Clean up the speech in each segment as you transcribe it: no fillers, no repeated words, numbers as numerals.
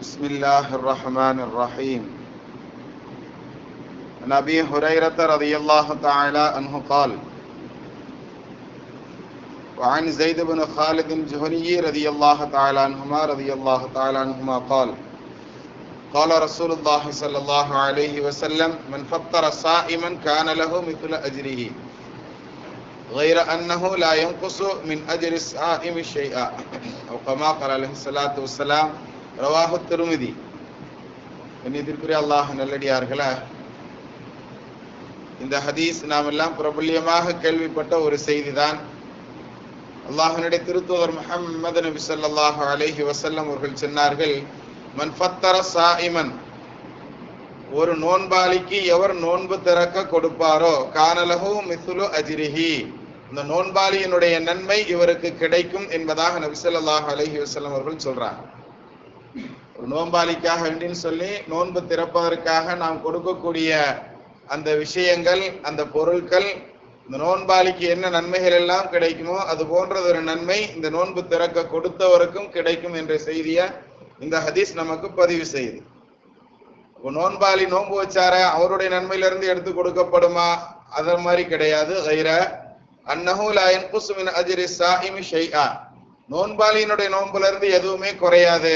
بسم الله الرحمن الرحيم. عن أبي هريرة رضي الله تعالى عنه قال: وعن زيد بن خالد الجهني رضي الله تعالى عنهما قال: قال رسول الله صلى الله عليه وسلم: من فطر صائما كان له مثل أجره غير أنه لا ينقص من أجر الصائم شيئا أو كما قال عليه الصلاة والسلام. ரவாஹு திருமிதி. கண்ணியத்திற்குரிய அல்லாஹ் நல்லடியார்களே, இந்த ஹதீஸ் நாம் எல்லாம் பிரபல்யமாக கேள்விப்பட்ட ஒரு செய்தி தான். அல்லாஹ்வுடைய திருத்தூதர் முஹம்மது நபி ஸல்லல்லாஹு அலைஹி வஸல்லம் அவர்கள் சொன்னார்கள், மன் ஃபத்தர ஸாயிமன், ஒரு நோன்பாளிக்கு எவர் நோன்பு திறக்க கொடுப்பாரோ கானலஹு மிஸ்லு அஜ்ரிஹி, இந்த நோன்பாளியினுடைய நன்மை இவருக்கு கிடைக்கும் என்பதாக நபி ஸல்லல்லாஹு அலைஹி வஸல்லம் அவர்கள் சொல்றாங்க. நோன்பாளிக்காக வேண்டின்னு சொல்லி நோன்பு திறப்பதற்காக நாம் கொடுக்கக்கூடிய அந்த விஷயங்கள், அந்த பொருட்கள், இந்த நோன்பாளிக்கு என்ன நன்மைகள் எல்லாம் கிடைக்குமோ அது போன்றது ஒரு நன்மை இந்த நோன்பு திறக்க கொடுத்தவருக்கும் கிடைக்கும் என்ற செய்தியை இந்த ஹதீஸ் நமக்கு பதிவு செய்யுது. நோன்பாளி நோன்பு வச்சார அவருடைய நன்மையிலிருந்து எடுத்து கொடுக்கப்படுமா? அத மாதிரி கிடையாது. கைர அன்னஹு லா யன்குஸு மின் அஜ்ரி ஸாயிமி ஷைஆ, நோன்பாளியினுடைய நோன்புல இருந்து எதுவுமே குறையாது.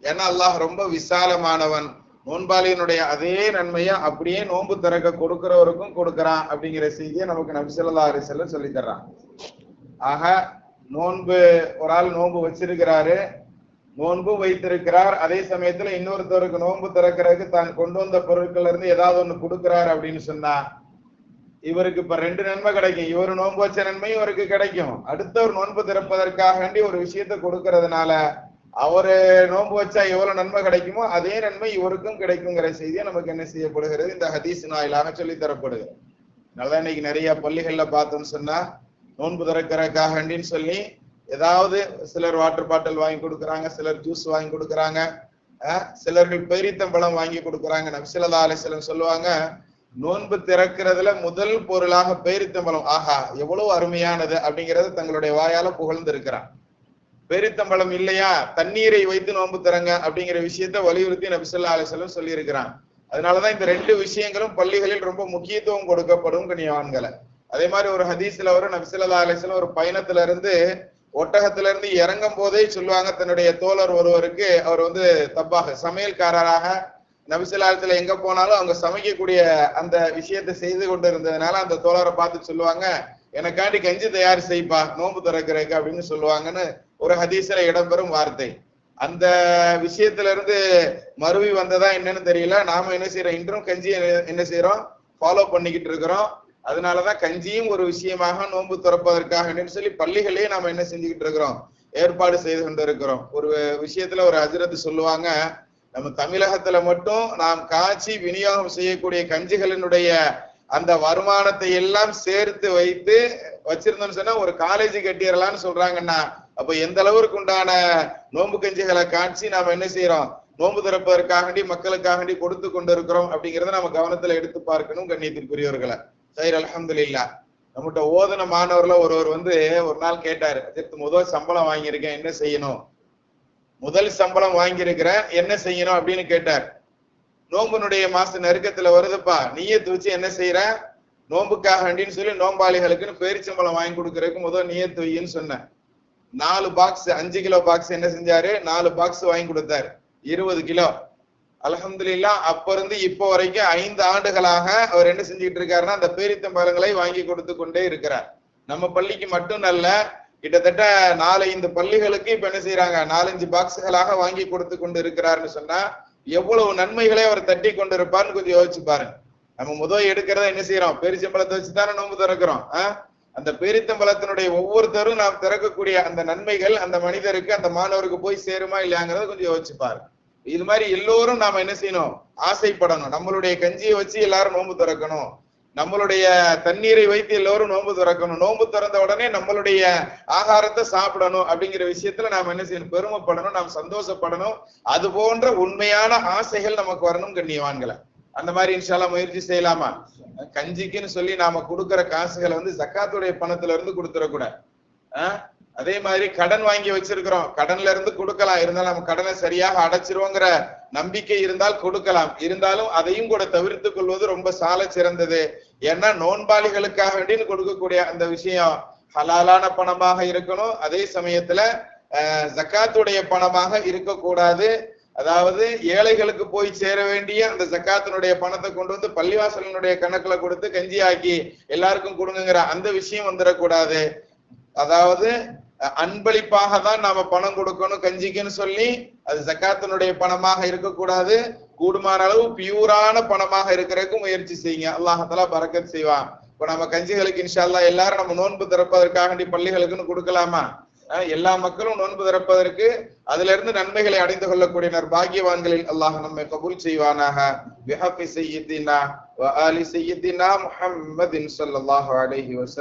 ஏன்னா அல்லாஹ் ரொம்ப விசாலமானவன். நோன்பாளியினுடைய அதே நன்மையை அப்படியே நோன்பு திறக்க கொடுக்கிறவருக்கும் கொடுக்கறான் அப்படிங்கிற செய்தியை நமக்கு நபி ஸல்லல்லாஹு அலைஹி வஸல்லம் சொல்லி தர்றான். ஆக நோன்பு, ஒரு ஆள் நோன்பு வச்சிருக்கிறாரு, நோன்பு வைத்திருக்கிறார், அதே சமயத்துல இன்னொருத்தருக்கு நோன்பு திறக்கிறதுக்கு தான் கொண்டு வந்த பொருட்கள்ல இருந்து ஏதாவது ஒண்ணு கொடுக்கிறார் அப்படின்னு சொன்னா இவருக்கு இப்ப ரெண்டு நன்மை கிடைக்கும். இவரு நோன்பு வச்ச நன்மை இவருக்கு கிடைக்கும். அடுத்தவர் நோன்பு திறப்பதற்காக வேண்டி ஒரு விஷயத்தை கொடுக்கறதுனால அவரு நோன்பு வச்சா எவ்வளவு நன்மை கிடைக்குமோ அதே நன்மை இவருக்கும் கிடைக்குங்கிற செய்தியை நமக்கு என்ன செய்யப்படுகிறது, இந்த ஹதீஸ் வாயிலாக சொல்லி தரப்படுகிறது. அதனால இன்னைக்கு நிறைய பள்ளிகள்ல பார்த்தோம்னு சொன்னா நோன்பு திறக்கிறதுக்காக வேண்டின்னு சொல்லி ஏதாவது சிலர் வாட்டர் பாட்டில் வாங்கி கொடுக்குறாங்க, சிலர் ஜூஸ் வாங்கி கொடுக்குறாங்க, சிலர்கள் பேரித்தம்பழம் வாங்கி கொடுக்குறாங்க. நபி ஸல்லல்லாஹு அலைஹி வஸல்லம் சொல்லுவாங்க, நோன்பு திறக்கிறதுல முதல் பொருளாக பேரித்தம்பழம், ஆஹா எவ்வளவு அருமையானது அப்படிங்கறது தங்களுடைய வாயால புகழ்ந்து இருக்கிறான். பேரித்தம்பழம் இல்லையா, தண்ணீரை வைத்து நோன்பு திறங்க அப்படிங்கிற விஷயத்த வலியுறுத்தி நபி ஸல்லல்லாஹு அலைஹி வஸல்லம் சொல்லி இருக்கிறான். அதனாலதான் இந்த ரெண்டு விஷயங்களும் பள்ளிகளில் ரொம்ப முக்கியத்துவம் கொடுக்கப்படும் கண்ணியவான்களை. அதே மாதிரி ஒரு ஹதீஸ்ல வரும், நபி ஸல்லல்லாஹு அலைஹி வஸல்லம் ஒரு பயணத்துல இருந்து ஒட்டகத்துல இருந்து இறங்கும் போதே சொல்லுவாங்க, தன்னுடைய தோழர் ஒருவருக்கு, அவர் தப்பாக சமையல்காரராக நபி ஸல்லல்லாஹு அலைஹி வஸல்லம் எங்க போனாலும் அவங்க சமைக்கக்கூடிய அந்த விஷயத்தை செய்து கொண்டு இருந்ததுனால அந்த தோழரை பார்த்து சொல்லுவாங்க, எனக்காண்டி கஞ்சி தயார் செய்ப்பா நோன்பு திறக்கிறதுக்கு அப்படின்னு சொல்லுவாங்கன்னு ஒரு ஹதீஸ்ல இடம்பெறும் வார்த்தை. அந்த விஷயத்துல இருந்து மறுவி வந்ததா என்னன்னு தெரியல. நாம என்ன செய்யறோம், இன்றும் கஞ்சி என்ன செய்யறோம், ஃபாலோ பண்ணிக்கிட்டு இருக்கிறோம். அதனாலதான் கஞ்சியும் ஒரு விஷயமாக நோன்பு திறப்பதற்காக சொல்லி பள்ளிகளே நாம என்ன செஞ்சுக்கிட்டு இருக்கிறோம், ஏற்பாடு செய்து கொண்டு இருக்கிறோம். ஒரு விஷயத்துல ஒரு ஹஜ்ரத் சொல்லுவாங்க, நம்ம தமிழகத்துல மட்டும் நாம் காய்ச்சி விநியோகம் செய்யக்கூடிய கஞ்சிகளினுடைய அந்த வருமானத்தை எல்லாம் சேர்த்து வைத்து வச்சிருந்தோம்னு சொன்னா ஒரு காலேஜ் கட்டிடலாம்னு சொல்றாங்கன்னா, அப்ப எந்த அளவுக்கு உண்டான நோன்பு கஞ்சிகளை காய்ச்சி நாம என்ன செய்யறோம், நோன்பு திறப்பதற்காக மக்களுக்காக கொடுத்து கொண்டு இருக்கிறோம் அப்படிங்கறத நம்ம கவனத்துல எடுத்து பார்க்கணும் கண்ணியத்திற்குரியவர்களை. சரி, அல்ஹம்துலில்லாஹ். நம்மகிட்ட ஓதன மாணவர்ல ஒருவர் ஒரு நாள் கேட்டாரு, முதல் சம்பளம் வாங்கியிருக்கேன் என்ன செய்யணும், முதல் சம்பளம் வாங்கியிருக்கிறேன் என்ன செய்யணும் அப்படின்னு கேட்டார். நோம்புனுடைய மாச நெருக்கத்துல வருதுப்பா, நியத்து வச்சு என்ன செய்யற, நோம்புக்காக வேண்டின்னு சொல்லி நோம்பாளிகளுக்குன்னு பேரிச்சம்பளம் வாங்கி கொடுக்கறதுக்கு முதல் நியத்து வைன்னு சொன்னேன். 4 பாக்ஸ் 5 கிலோ பாக்ஸ் என்ன செஞ்சாரு, 4 பாக்ஸ் வாங்கி கொடுத்தாரு, 20 கிலோ. அல்ஹம்துலில்லாஹ். அப்ப இருந்து இப்போ வரைக்கும் 5 ஆண்டுகளாக அவர் என்ன செஞ்சுட்டு இருக்காருன்னா அந்த பேரித்தம்பழங்களை வாங்கி கொடுத்து கொண்டே இருக்கிறார். நம்ம பள்ளிக்கு மட்டும் நல்ல, கிட்டத்தட்ட 4-5 பள்ளிகளுக்கு இப்ப என்ன செய்யறாங்க, 4-5 பாக்ஸ்களாக வாங்கி கொடுத்து கொண்டு இருக்கிறாருன்னு சொன்னா எவ்வளவு நன்மைகளை அவர் தட்டி கொண்டு இருப்பார்னு கொஞ்சம் யோசிச்சு பாருங்க. நம்ம முதல் எடுக்கிறத என்ன செய்யறோம், பேரிச்சம்பழத்தை வச்சுதானே நோன்பு திறக்கிறோம். அந்த பேரித்தம்பழத்தினுடைய ஒவ்வொருத்தரும் நாம் திறக்கக்கூடிய அந்த நன்மைகள் அந்த மனிதருக்கு, அந்த மாணவருக்கு போய் சேருமா இல்லையாங்கிறத கொஞ்சம் யோசிச்சு பாருங்க. இது மாதிரி எல்லோரும் நாம என்ன செய்யணும், ஆசைப்படணும். நம்மளுடைய கஞ்சியை வச்சு எல்லாரும் நோன்பு திறக்கணும், நம்மளுடைய தண்ணீரை வைத்து எல்லோரும் நோன்பு திறக்கணும், நோன்பு திறந்த உடனே நம்மளுடைய ஆகாரத்தை சாப்பிடணும் அப்படிங்கிற விஷயத்துல நாம என்ன செய்யணும், பெருமைப்படணும், நாம் சந்தோஷப்படணும். அது போன்ற உண்மையான ஆசைகள் நமக்கு வரணும் கண்ணியவான்களை. அந்த மாதிரி இன்ஷால்லா முயற்சி செய்யலாமா? கஞ்சிக்குன்னு சொல்லி நாம கொடுக்கிற காசுகளை ஜக்காத்துடைய பணத்துல இருந்து கொடுத்துடக்கூடாது. அதே மாதிரி கடன் வாங்கி வச்சிருக்கிறோம், கடன்ல இருந்து கொடுக்கலாம், இருந்தாலும் நம்ம கடனை சரியாக அடைச்சிருவோங்கிற நம்பிக்கை இருந்தால் கொடுக்கலாம், இருந்தாலும் அதையும் கூட தவிர்த்து கொள்வது ரொம்ப சால சிறந்தது. ஏன்னா நோன்பாளிகளுக்காக வேண்டின்னு கொடுக்கக்கூடிய அந்த விஷயம் ஹலாலான பணமாக இருக்கணும், அதே சமயத்துல ஜக்காத்துடைய பணமாக இருக்கக்கூடாது. அதாவது ஏழைகளுக்கு போய் சேர வேண்டிய அந்த ஜக்காத்தினுடைய பணத்தை கொண்டு வந்து பள்ளிவாசலினுடைய கணக்குல கொடுத்து கஞ்சி ஆக்கி எல்லாருக்கும் கொடுங்கிற அந்த விஷயம் வந்துடக்கூடாது. அதாவது அன்பளிப்பாக தான் நாம பணம் கொடுக்கணும் கஞ்சிக்குன்னு சொல்லி அது ஜக்காத்தினுடைய பணமாக இருக்கக்கூடாது. கூடுமான அளவு பியூரான பணமாக இருக்கிறதுக்கு முயற்சி செய்யுங்க, அல்லாஹ் பரக்கத் செய்வான். இப்ப நம்ம கஞ்சிகளுக்கு இன்ஷா அல்லாஹ் எல்லாரும் நம்ம நோன்பு திறப்பதற்காக பள்ளிகளுக்குன்னு கொடுக்கலாமா? எல்லா மக்களும் நோன்பு திறப்பதற்கு அதுல இருந்து நன்மைகளை அடைந்து கொள்ளக்கூடிய பாக்கியவான்களில் அல்லாஹ் நம்மை கபூல் செய்வானாக. பிஹக்கி சய்யிதினா வ ஆலி சய்யிதினா முஹம்மதின் ஸல்லல்லாஹு அலைஹி வஸல்லம்.